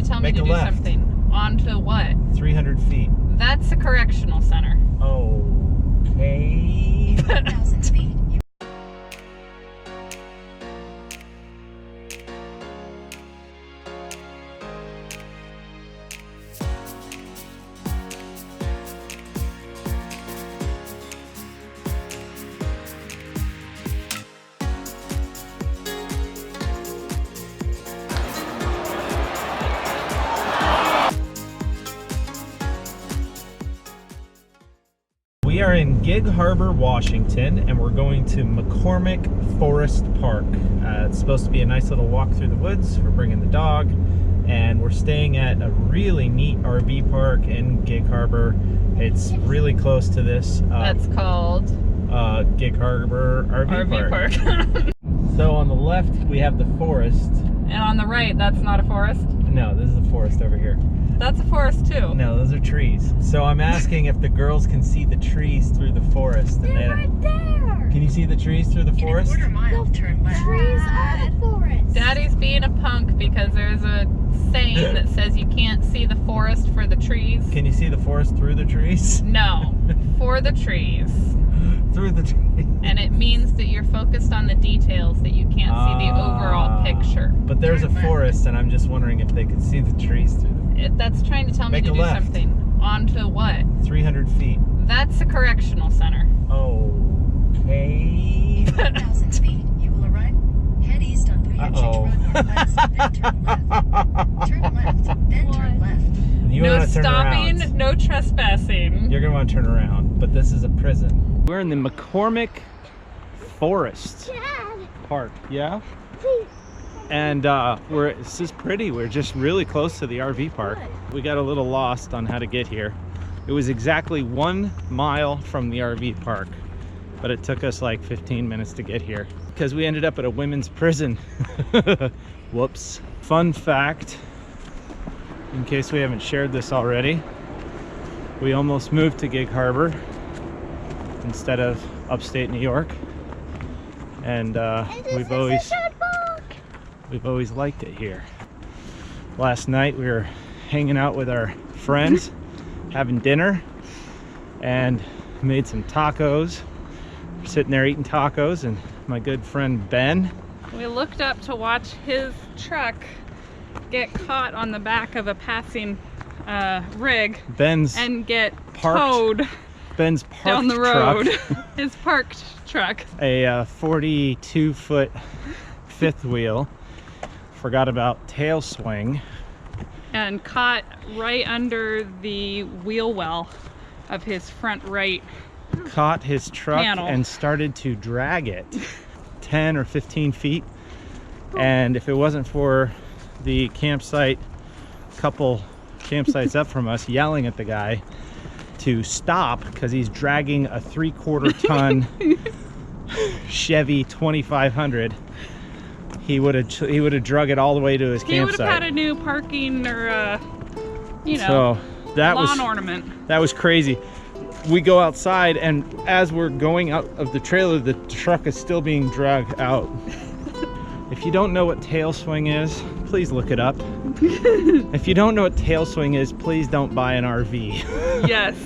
to tell me to do left. something. Onto what? 300 feet. That's a correctional center. Okay. 1,000 feet. We are in Gig Harbor, Washington, and we're going to McCormick Forest Park. It's supposed to be a nice little walk through the woods. We're bringing the dog, and we're staying at a really neat RV park in Gig Harbor. It's really close to this. That's called Gig Harbor RV Park. So on the left, we have the forest. And on the right, that's not a forest? No, this is the forest over here. That's a forest too. No, those are trees. So I'm asking if the girls can see the trees through the forest. And They're right there. Can you see the trees through the forest? In a quarter mile, turn left. Trees are the forest. Daddy's being a punk because there's a saying that says you can't see the forest for the trees. Can you see the forest through the trees? No, for the trees. Through the trees. And it means that you're focused on the details, that you can't see the overall picture. But there's a forest, and I'm just wondering if they could see the trees through them. That's trying to tell me Make to a do left. something. Onto what? 300 feet. That's a correctional center. Okay. 1,000 feet. You will arrive. Head east on 3 and Uh-oh. run northwest, then turn left. Turn left, then turn left. You No want to turn stopping, around. no trespassing. You're going to want to turn around, but this is a prison. We're in the McCormick Forest Park. Yeah? And this is pretty. We're just really close to the RV park. We got a little lost on how to get here. It was exactly 1 mile from the RV park, but it took us like 15 minutes to get here because we ended up at a women's prison. Whoops. Fun fact, in case we haven't shared this already, we almost moved to Gig Harbor instead of upstate New York, and we've always liked it here. Last night we were hanging out with our friends, having dinner, and made some tacos. We're sitting there eating tacos, and my good friend Ben. We looked up to watch his truck get caught on the back of a passing rig and get towed Ben's parked down the road. truck, His parked truck. a 42-foot fifth wheel, forgot about tail swing, And caught right under the wheel well of his front right. Caught his truck panel. And started to drag it 10 or 15 feet. And if it wasn't for the campsite, couple campsites up from us, yelling at the guy to stop because he's dragging a 3/4 ton Chevy 2500, he would have drug it all the way to his campsite. He would have had a new parking or you know, so that lawn ornament. That was crazy. We go outside, and as we're going out of the trailer, the truck is still being dragged out. If you don't know what tail swing is, please look it up. If you don't know what tail swing is, please don't buy an RV. Yes.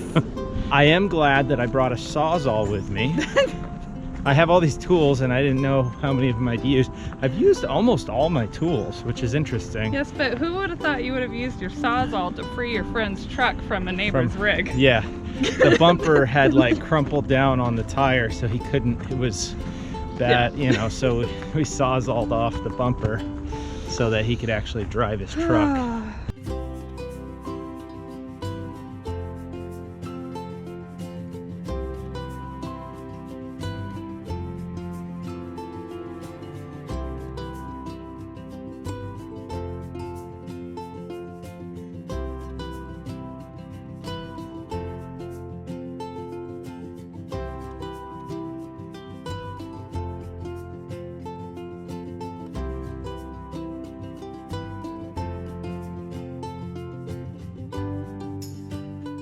I am glad that I brought a Sawzall with me. I have all these tools, and I didn't know how many of them I'd use. I've used almost all my tools, which is interesting. Yes, but who would have thought you would have used your Sawzall to free your friend's truck from a neighbor's rig? Yeah. The bumper had like crumpled down on the tire, so he couldn't, it was bad, you know, so we Sawzalled off the bumper so that he could actually drive his truck.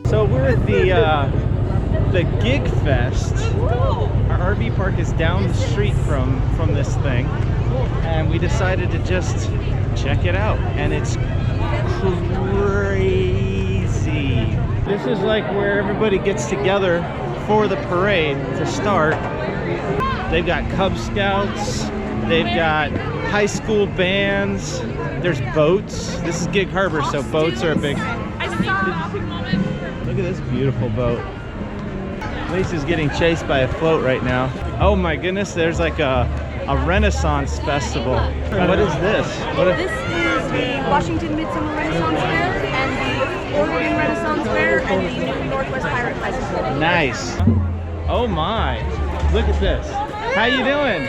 So we're at the Gig Fest. Our RV park is down the street from this thing, and we decided to just check it out. And it's crazy. This is like where everybody gets together for the parade to start. They've got Cub Scouts, they've got high school bands, there's boats. This is Gig Harbor, so boats are a big... Look at this beautiful boat. Lisa's getting chased by a float right now. Oh my goodness, there's like a Renaissance festival. What is this? This is the Washington Midsummer Renaissance Fair and the Oregon Renaissance Fair and the Northwest Pirate Festival. Nice. Oh my, look at this. How you doing?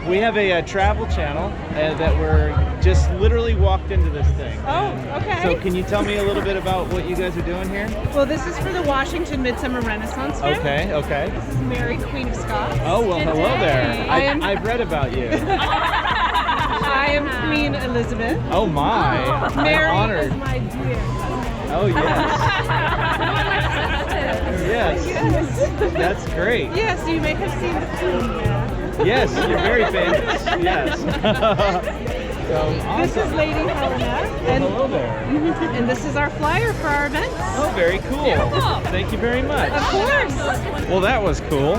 We have a travel channel that we're just literally walked into this thing. Oh, okay. So can you tell me a little bit about what you guys are doing here? Well, this is for the Washington Midsummer Renaissance Fair. Okay, okay. This is Mary, Queen of Scots. Oh, well, hello there. I've read about you. I am Queen Elizabeth. Oh my, Mary I'm honored. is my dear. Oh yes. Yes. That's great. Yes, you may have seen the Queen. Yes, you're very famous. Yes. So, awesome. This is Lady Helena. And, hello there. And this is our flyer for our events. Oh, very cool. Thank you very much. Of course. Well, that was cool.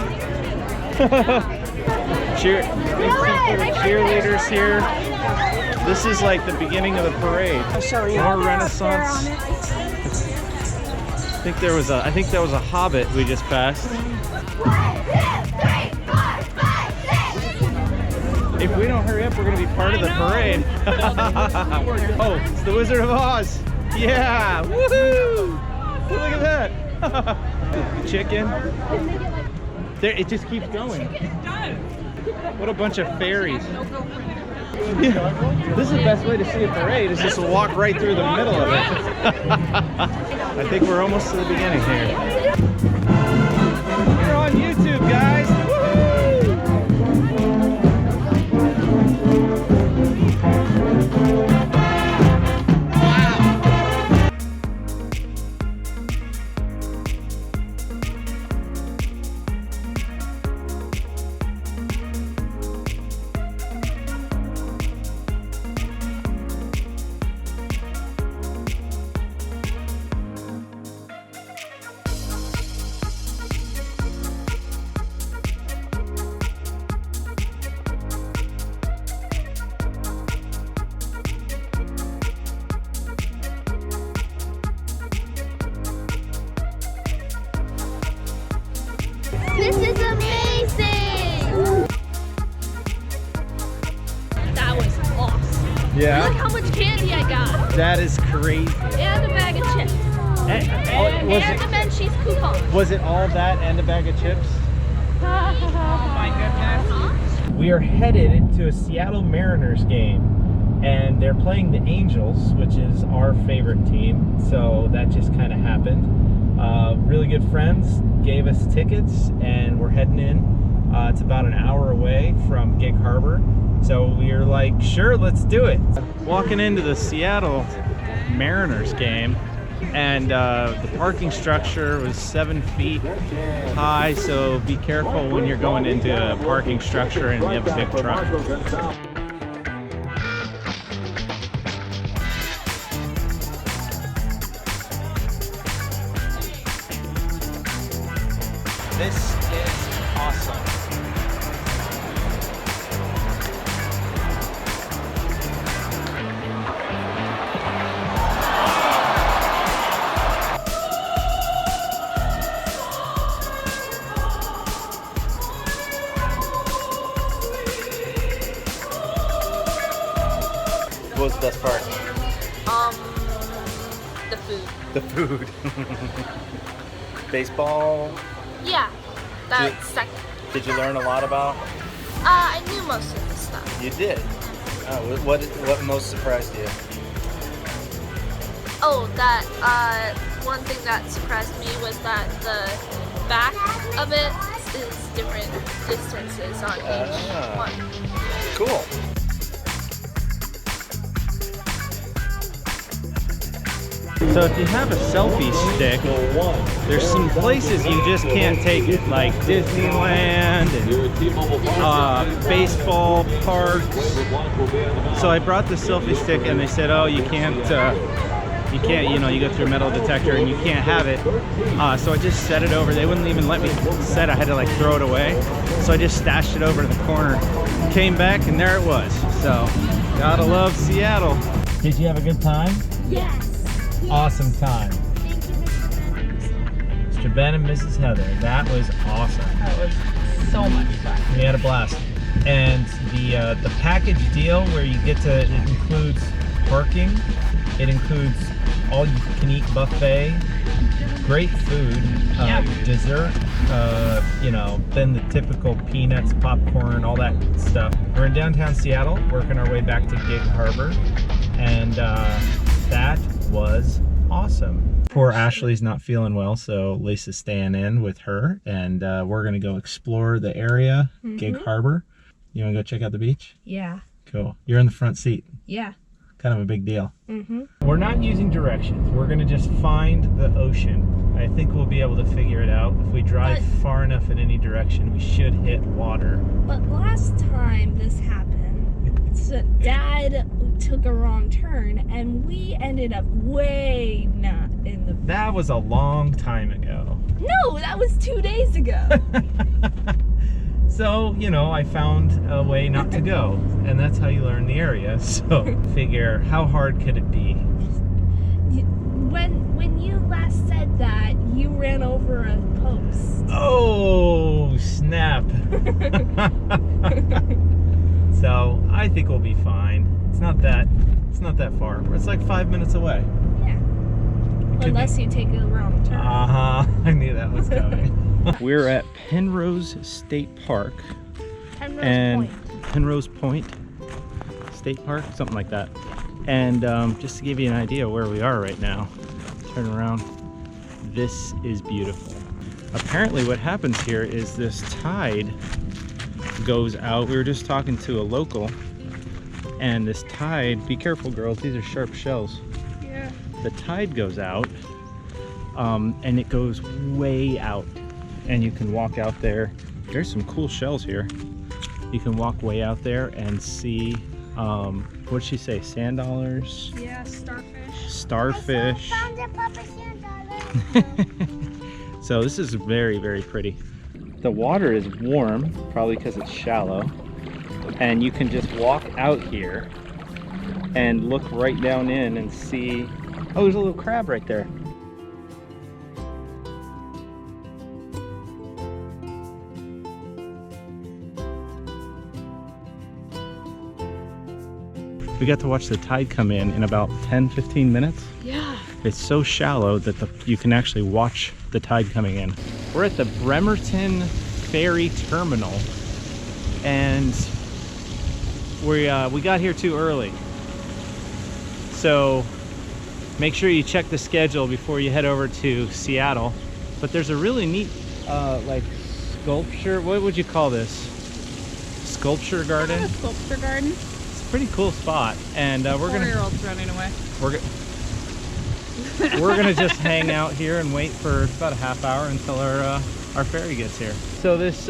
Cheerleaders here. This is like the beginning of the parade. More Renaissance. I think that was a hobbit we just passed. If we don't hurry up, we're gonna be part of the parade. Oh, it's the Wizard of Oz. Yeah, woohoo! Look at that. Chicken. There, it just keeps going. What a bunch of fairies. Yeah. This is the best way to see a parade, is just to walk right through the middle of it. I think we're almost to the beginning here. We're on YouTube, guys. This is amazing! That was awesome. Yeah. Look how much candy I got. That is crazy. And a bag of chips. And a Menchie's coupon. Was it all that and a bag of chips? Oh my goodness. We are headed to a Seattle Mariners game, and they're playing the Angels, which is our favorite team, so that just kind of happened. Really good friends gave us tickets, and we're heading in. It's about an hour away from Gig Harbor, so we're like, sure, let's do it. Walking into the Seattle Mariners game, and the parking structure was 7 feet high, so be careful when you're going into a parking structure and you have a big truck. This is awesome. What was the best part? The food. The food. Baseball. Yeah, that's second. Did you learn a lot about? I knew most of the stuff. You did. Oh, what most surprised you? Oh, that one thing that surprised me was that the back of it is different distances on each one. Cool. So if you have a selfie stick, there's some places you just can't take it, like Disneyland and baseball parks. So I brought the selfie stick and they said, oh, you can't, you know, you go through a metal detector and you can't have it. So I just set it over. They wouldn't even let me set it. I had to like throw it away. So I just stashed it over to the corner, came back, and there it was. So gotta love Seattle. Did you have a good time? Yes. Awesome time. Mr. Ben and Mrs. Heather, that was awesome. That was so much fun. We had a blast. And the package deal where you get to, it includes parking, it includes all you can eat buffet, great food, dessert, you know, then the typical peanuts, popcorn, all that stuff. We're in downtown Seattle, working our way back to Gig Harbor, and that was awesome. Poor Ashley's not feeling well, so Lisa's staying in with her, and we're gonna go explore the area, Gig Harbor. You wanna go check out the beach? Yeah. Cool. You're in the front seat. Yeah. Kind of a big deal. We're not using directions. We're gonna just find the ocean. I think we'll be able to figure it out. If we drive far enough in any direction, we should hit water. But last time this happened, so Dad took a wrong turn and we ended up way not in the... That was a long time ago. No, that was 2 days ago. So, you know, I found a way not to go, and that's how you learn the area. So, figure, how hard could it be? When you last said that, you ran over a post. Oh, snap. So, I think we'll be fine. It's not that far. It's like 5 minutes away. Yeah. Unless you take a wrong turn. I knew that was coming. We're at Penrose State Park. Penrose Point State Park, something like that. And just to give you an idea where we are right now, turn around, this is beautiful. Apparently what happens here is this tide goes out. We were just talking to a local, and this tide, be careful girls, these are sharp shells. Yeah. The tide goes out, and it goes way out. And you can walk out there. There's some cool shells here. You can walk way out there and see, what'd she say, sand dollars? Yeah, starfish. Starfish. I found a Papa sand dollar. So this is very, very pretty. The water is warm, probably because it's shallow. And you can just walk out here and look right down in and see, oh, there's a little crab right there. We got to watch the tide come in about 10-15 minutes. Yeah. It's so shallow that you can actually watch the tide coming in. We're at the Bremerton Ferry Terminal, and we got here too early. So make sure you check the schedule before you head over to Seattle. But there's a really neat like sculpture, what would you call this? Sculpture garden? A sculpture garden. Pretty cool spot, and we're gonna. 4-year-old's running away. We're gonna just hang out here and wait for about a half hour until our ferry gets here. So these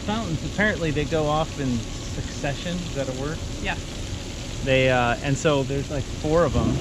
fountains, apparently they go off in succession. Is that a word? Yeah. They and so there's like 4 of them.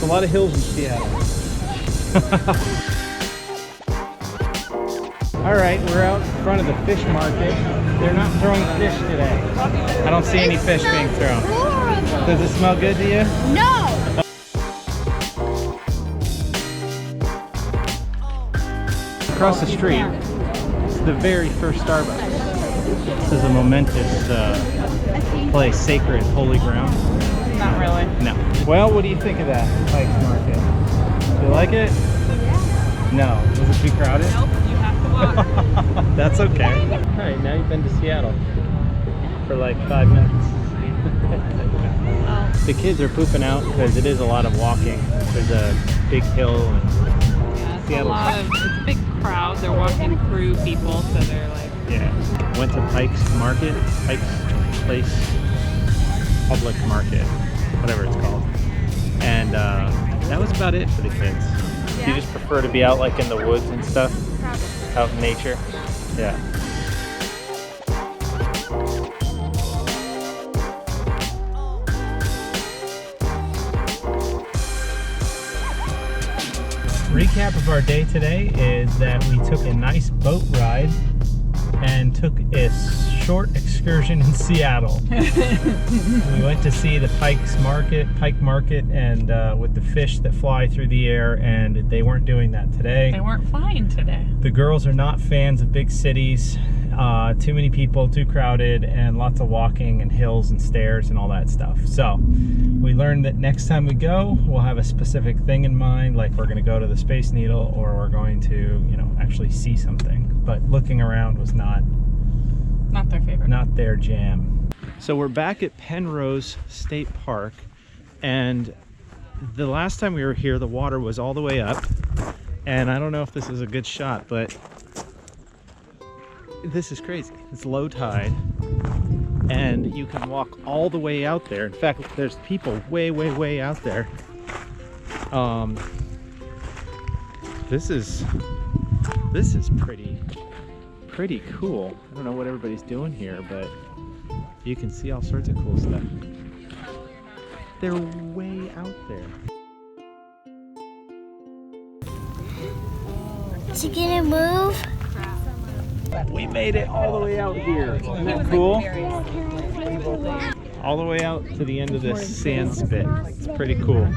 A lot of hills in Seattle. All right, we're out in front of the fish market. They're not throwing fish today. I don't see any fish being thrown. Does it smell good to you? No! across the street, it's the very first Starbucks. This is a momentous place, sacred, holy ground. Not really. No. Well, what do you think of that Pike's Market? You like it? No. Was it too crowded? Nope, you have to walk. That's okay. All right, now you've been to Seattle for like 5 minutes. The kids are pooping out because it is a lot of walking. There's a big hill and It's a big crowd. They're walking through people, so they're like... Yeah. Went to Pike's Market, Pike's Place Public Market, whatever it's called. And that was about it for the kids. Yeah. You just prefer to be out like in the woods and stuff? Probably. Out in nature? Yeah. Recap of our day today is that we took a nice boat ride and took a short excursion in Seattle. We went to see the Pike Market, and with the fish that fly through the air, and they weren't doing that today. They weren't flying today. The girls are not fans of big cities. Too many people, too crowded, and lots of walking and hills and stairs and all that stuff. So we learned that next time we go, we'll have a specific thing in mind, like we're going to go to the Space Needle, or we're going to, actually see something. But looking around was not their favorite. Not their jam. So we're back at Penrose State Park, and the last time we were here, the water was all the way up, and I don't know if this is a good shot, but this is crazy. It's low tide, and you can walk all the way out there. In fact, there's people way out there. This is pretty cool. I don't know what everybody's doing here, but you can see all sorts of cool stuff. They're way out there. Is it gonna move? We made it all the way out here. Isn't that cool? All the way out to the end of this sand spit. It's pretty cool.